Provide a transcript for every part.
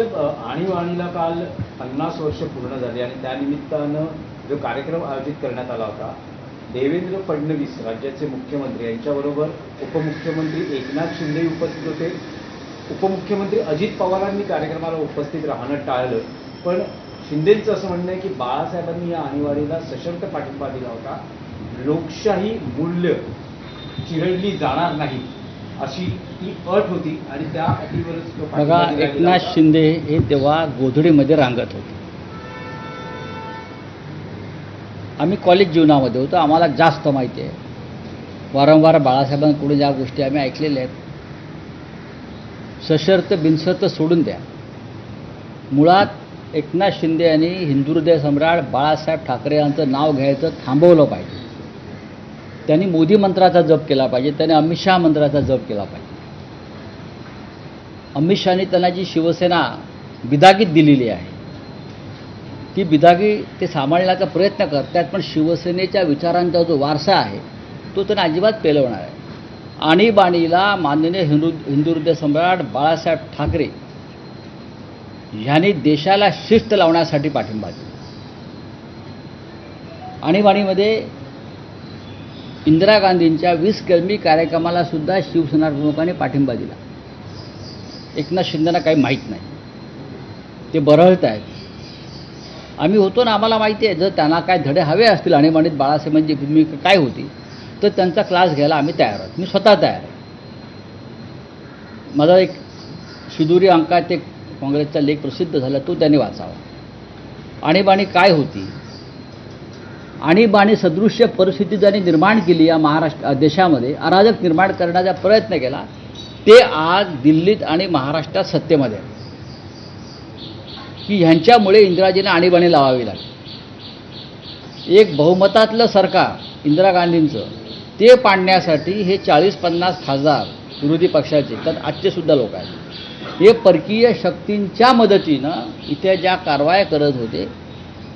आणीबाणीला काल 50 वर्ष पूर्ण झाली आणि त्यानिमित्तानं जो कार्यक्रम आयोजित करण्यात आला होता, देवेंद्र फडणवीस राज्याचे मुख्यमंत्री यांच्याबरोबर उपमुख्यमंत्री एकनाथ शिंदे उपस्थित होते. उपमुख्यमंत्री अजित पवारांनी कार्यक्रमाला उपस्थित राहणं टाळलं, पण शिंदेंचं असं म्हणणं आहे की बाळासाहेबांनी या आणीबाणीला सशर्त पाठिंबा दिला होता. लोकशाही मूल्य चिरडली जाणार नाही अशी ती अट होती आणि त्या अटीवरच बघा, एकनाथ शिंदे हे तेव्हा गोधडीमध्ये रांगत होते. आम्ही कॉलेज जीवनामध्ये होतो, आम्हाला जास्त माहिती आहे. वारंवार बाळासाहेबांकडून ज्या गोष्टी आम्ही ऐकलेल्या आहेत, सशर्त बिनशर्त सोडून द्या. मुळात एकनाथ शिंदे यांनी हिंदुहृदय सम्राट बाळासाहेब ठाकरे यांचं नाव घ्यायचं थांबवलं पाहिजे. त्यांनी मोदी मंत्राचा जप केला पाहिजे, त्यांनी अमित शहा मंत्राचा जप केला पाहिजे. अमित शहानी त्यांना जी शिवसेना बिदागीत दिलेली आहे, ती बिदागी ते सांभाळण्याचा प्रयत्न करतात, पण शिवसेनेच्या विचारांचा जो वारसा आहे तो त्यांना अजिबात पेलवणार आहे. आणीबाणीला माननीय हिंदुहृदय सम्राट बाळासाहेब ठाकरे ह्यांनी देशाला शिस्त लावण्यासाठी पाठिंबा दिला. आणीबाणीमध्ये इंदिरा गांधींच्या 20 कलमी कार्यक्रमाला सुद्धा शिवसेना प्रमुखांनी पाठिंबा दिला. एकनाथ शिंदेना काही माहीत नाही, ते बरळत आहेत. आम्ही होतो ना, आम्हाला माहिती आहे. जर त्यांना काय धडे हवे असतील आणीबाणीत बाळासाहेबांची भूमिका काय होती, तर त्यांचा क्लास घ्यायला आम्ही तयार आहोत. मी स्वतः तयार आहे. माझा एक शिदुरी अंकात एक काँग्रेसचा लेख प्रसिद्ध झाला, तो त्यांनी वाचावा. आणीबाणी काय होती, आणीबाणी सदृश्य परिस्थिती ज्यांनी निर्माण केली या देशामध्ये, अराजक निर्माण करण्याचा प्रयत्न केला, ते आज दिल्लीत आणि महाराष्ट्रात सत्तेमध्ये आहे. की ह्यांच्यामुळे इंदिराजींना आणीबाणी लावावी लागली. एक बहुमतातलं सरकार इंदिरा गांधींचं, ते पाडण्यासाठी हे 40-50 खासदार विरोधी पक्षाचे, त्यात आजचे सुद्धा लोक आहेत, हे परकीय शक्तींच्या मदतीनं इथे ज्या कारवाया करत होते,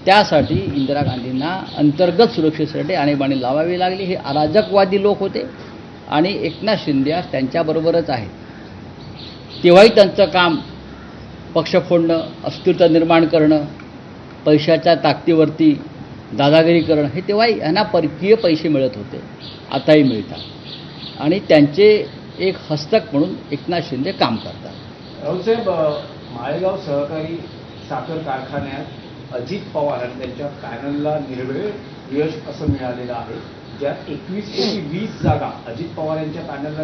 त्यासाठी इंदिरा गांधींना अंतर्गत सुरक्षेसाठी आणीबाणी लावावी लागली. हे अराजकवादी लोक होते आणि एकनाथ शिंदे आज त्यांच्याबरोबरच आहेत. तेव्हाही त्यांचं काम पक्ष फोडणं, अस्थिरता निर्माण करणं, पैशाच्या ताकदीवरती दादागिरी करणं, हे तेव्हाही यांना परकीय पैसे मिळत होते, आताही मिळतात. आणि त्यांचे एक हस्तक म्हणून एकनाथ शिंदे काम करतात. राऊतसाहेब, माळेगाव सहकारी साखर कारखान्यात अजित पवार आणि त्यांच्या पॅनलला निर्वेळ यश असं मिळालेलं आहे, ज्यात 21 पैकी 20 जागा अजित पवार यांच्या पॅनलला